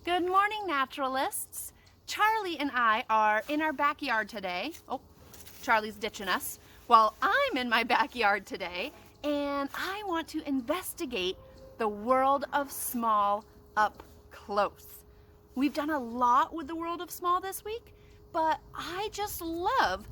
Good morning, naturalists. Charlie and I are in our backyard today. Oh, Charlie's ditching us. Well, I'm in my backyard today, and I want to investigate the world of small up close. We've done a lot with the world of small this week, but I just love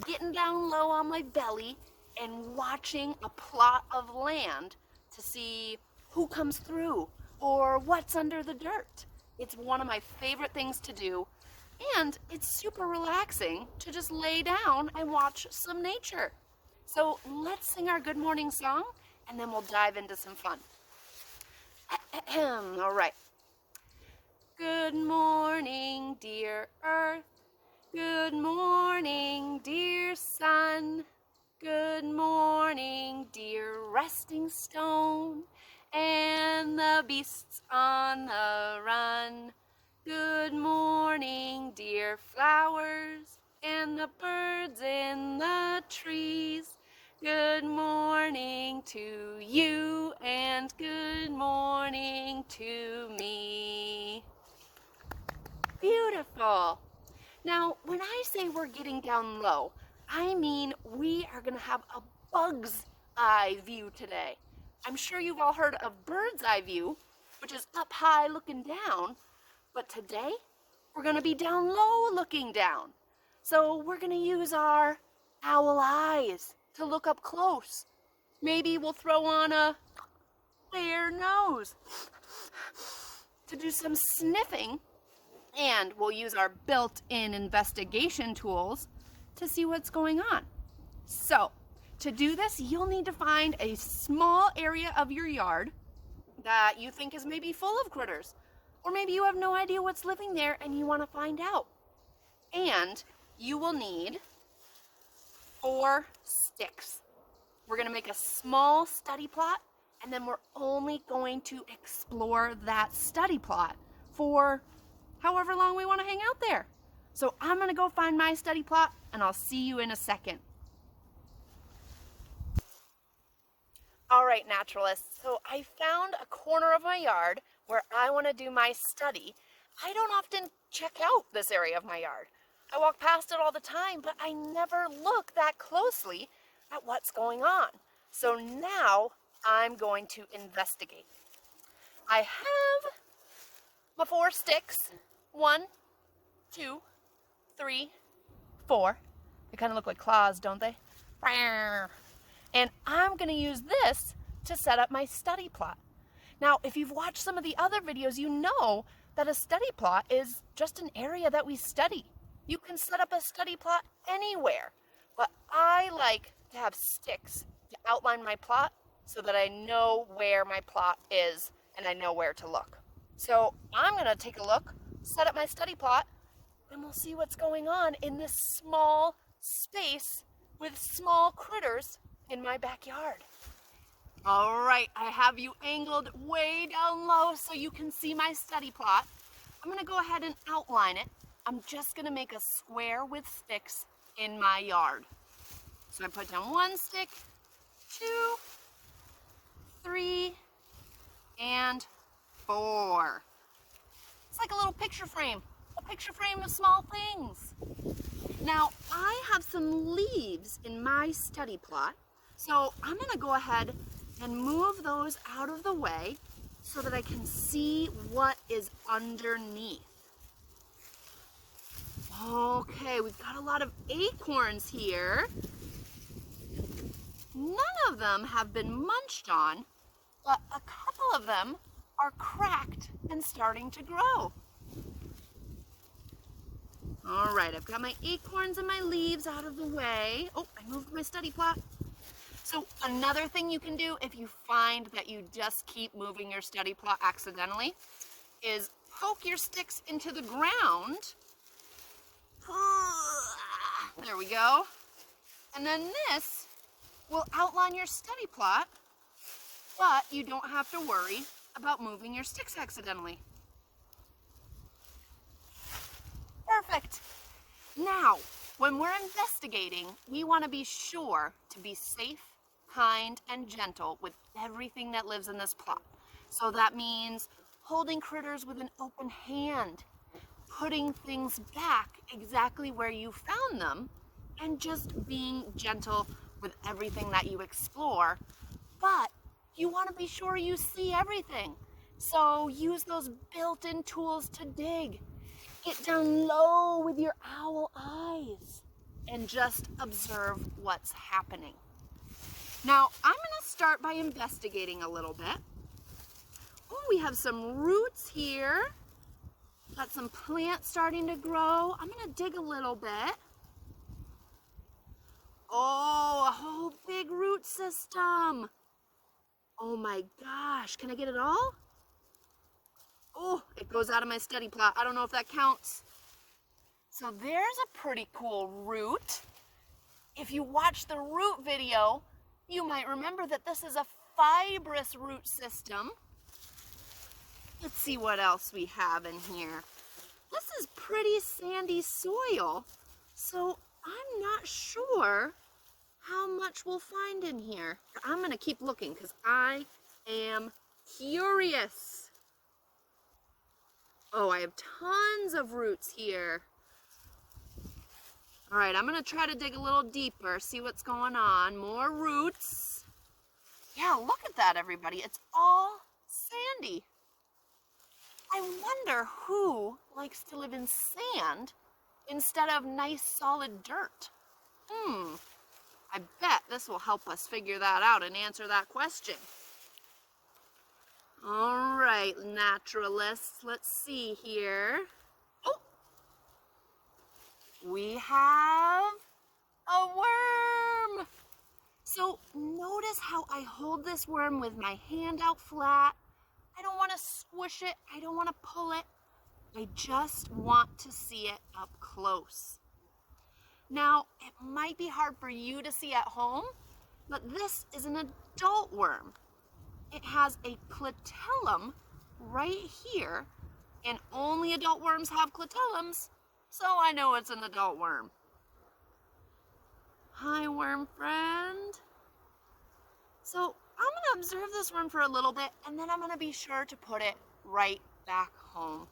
getting down low on my belly and watching a plot of land to see who comes through or what's under the dirt. It's one of my favorite things to do, and it's super relaxing to just lay down and watch some nature. So let's sing our good morning song, and then we'll dive into some fun. All right. Good morning, dear earth. Good morning, dear sun. Good morning, dear resting stone, and the beasts on the run. Good morning, dear flowers, and the birds in the trees. Good morning to you, and good morning to me. Beautiful. Now, when I say we're getting down low, I mean we are going to have a bug's eye view today. I'm sure you've all heard of bird's eye view, which is up high looking down, but today we're going to be down low looking down. So we're going to use our owl eyes to look up close. Maybe we'll throw on a bare nose to do some sniffing, and we'll use our built-in investigation tools to see what's going on. So, to do this, you'll need to find a small area of your yard that you think is maybe full of critters, or maybe you have no idea what's living there and you want to find out. And you will need 4 sticks. We're going to make a small study plot, and then we're only going to explore that study plot for however long we want to hang out there. So I'm going to go find my study plot, and I'll see you in a second. All right, naturalists, so I found a corner of my yard where I want to do my study. I don't often check out this area of my yard. I walk past it all the time, but I never look that closely at what's going on. So now I'm going to investigate. I have my 4 sticks. 1, 2, 3, 4. They kind of look like claws, don't they? And I'm going to use this to set up my study plot. Now, if you've watched some of the other videos, you know that a study plot is just an area that we study. You can set up a study plot anywhere, but I like to have sticks to outline my plot so that I know where my plot is and I know where to look. So I'm going to take a look, set up my study plot, and we'll see what's going on in this small space with small critters in my backyard. All right, I have you angled way down low so you can see my study plot. I'm gonna go ahead and outline it. I'm just gonna make a square with sticks in my yard. So I put down 1 stick, 2, 3, and 4. It's like a little picture frame of small things. Now, I have some leaves in my study plot, so I'm going to go ahead and move those out of the way so that I can see what is underneath. Okay, we've got a lot of acorns here. None of them have been munched on, but a couple of them are cracked and starting to grow. All right, I've got my acorns and my leaves out of the way. Oh, I moved my study plot. So another thing you can do if you find that you just keep moving your study plot accidentally is poke your sticks into the ground. There we go. And then this will outline your study plot, but you don't have to worry about moving your sticks accidentally. Perfect. Now, when we're investigating, we want to be sure to be safe, kind, and gentle with everything that lives in this plot. So that means holding critters with an open hand, putting things back exactly where you found them, and just being gentle with everything that you explore. But you want to be sure you see everything. So use those built-in tools to dig. Get down low with your owl eyes and just observe what's happening. Now, I'm going to start by investigating a little bit. Oh, we have some roots here. Got some plants starting to grow. I'm going to dig a little bit. Oh, a whole big root system. Oh my gosh, can I get it all? Oh, it goes out of my study plot. I don't know if that counts. So there's a pretty cool root. If you watch the root video, you might remember that this is a fibrous root system. Let's see what else we have in here. This is pretty sandy soil, so I'm not sure how much we'll find in here. I'm going to keep looking because I am curious. Oh, I have tons of roots here. All right, I'm going to try to dig a little deeper, see what's going on. More roots. Yeah, look at that, everybody. It's all sandy. I wonder who likes to live in sand instead of nice solid dirt. I bet this will help us figure that out and answer that question. All right, naturalists, let's see here. Oh, we have a worm. So notice how I hold this worm with my hand out flat. I don't want to squish it. I don't want to pull it. I just want to see it up close. Now, it might be hard for you to see at home, but this is an adult worm. It has a clitellum right here, and only adult worms have clitellums, so I know it's an adult worm. Hi, worm friend. So I'm going to observe this worm for a little bit, and then I'm going to be sure to put it right back home.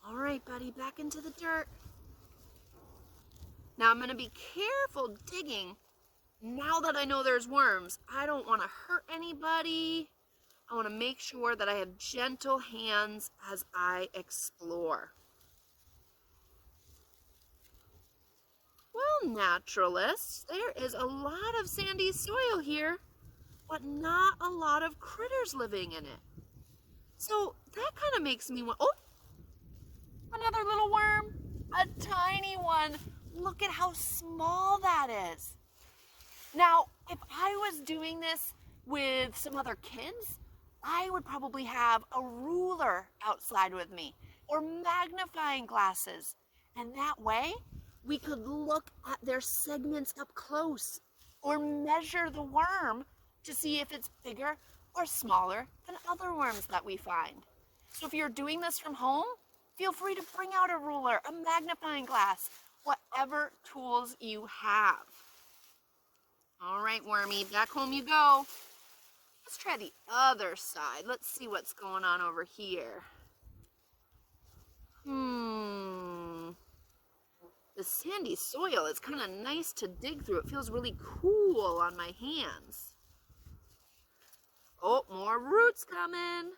All right, buddy, back into the dirt. Now I'm going to be careful digging now that I know there's worms. I don't want to hurt anybody. I want to make sure that I have gentle hands as I explore. Well, naturalists, there is a lot of sandy soil here, but not a lot of critters living in it. So that kind of makes me want, oh, another little worm, a tiny one. Look at how small that is. Now, if I was doing this with some other kids, I would probably have a ruler outside with me or magnifying glasses. And that way, we could look at their segments up close or measure the worm to see if it's bigger or smaller than other worms that we find. So if you're doing this from home, feel free to bring out a ruler, a magnifying glass, whatever tools you have. All right, wormy, back home you go. Let's try the other side. Let's see what's going on over here. The sandy soil is kind of nice to dig through. It feels really cool on my hands. Oh, more roots coming.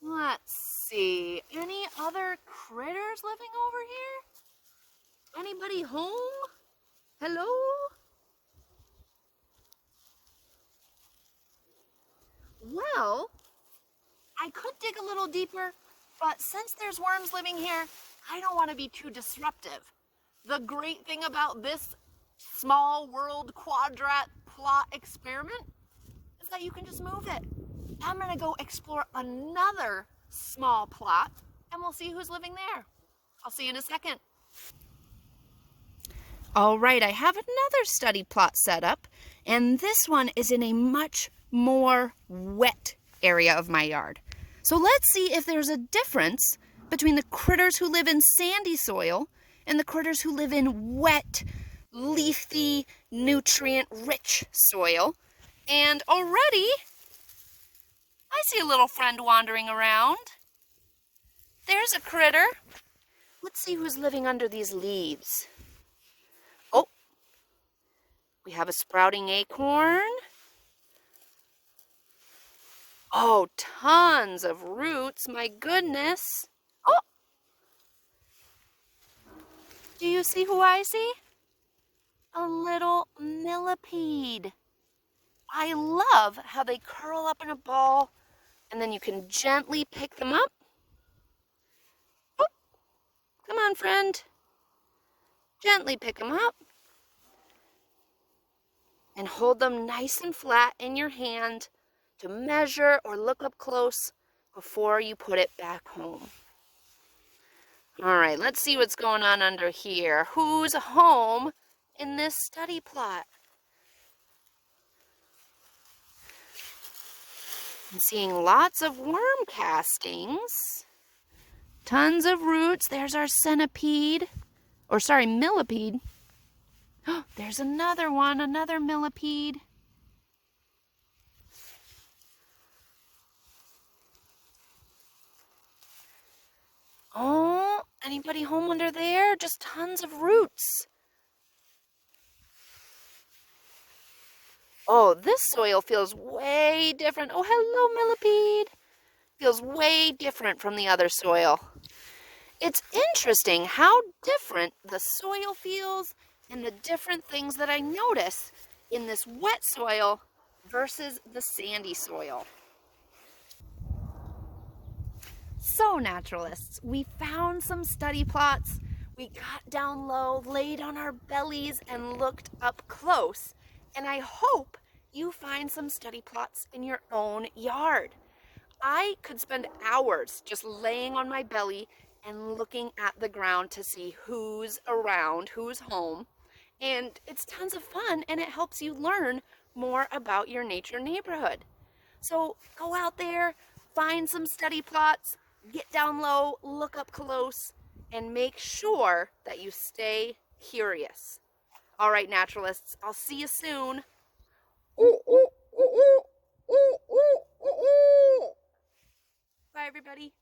Let's see. Any other critters living over here? Anybody home? Hello? Well, I could dig a little deeper, but since there's worms living here, I don't want to be too disruptive. The great thing about this small world quadrat plot experiment is that you can just move it. I'm going to go explore another small plot, and we'll see who's living there. I'll see you in a second. All right, I have another study plot set up, and this one is in a much more wet area of my yard. So let's see if there's a difference between the critters who live in sandy soil and the critters who live in wet, leafy, nutrient-rich soil. And already, I see a little friend wandering around. There's a critter. Let's see who's living under these leaves. Oh, we have a sprouting acorn. Oh, tons of roots, my goodness. Oh, do you see who I see? A little millipede. I love how they curl up in a ball and then you can gently pick them up. Oh, come on, friend. Gently pick them up and hold them nice and flat in your hand to measure or look up close before you put it back home. All right, let's see what's going on under here. Who's home in this study plot? I'm seeing lots of worm castings, tons of roots. There's our centipede, or sorry, millipede. There's another one, another millipede. Oh, anybody home under there? Just tons of roots. Oh, this soil feels way different. Oh, hello, millipede. Feels way different from the other soil. It's interesting how different the soil feels and the different things that I notice in this wet soil versus the sandy soil. So, naturalists, we found some study plots. We got down low, laid on our bellies, and looked up close. And I hope you find some study plots in your own yard. I could spend hours just laying on my belly and looking at the ground to see who's around, who's home. And it's tons of fun, and it helps you learn more about your nature neighborhood. So go out there, find some study plots, get down low, look up close, and make sure that you stay curious. All right, naturalists, I'll see you soon. Bye, everybody.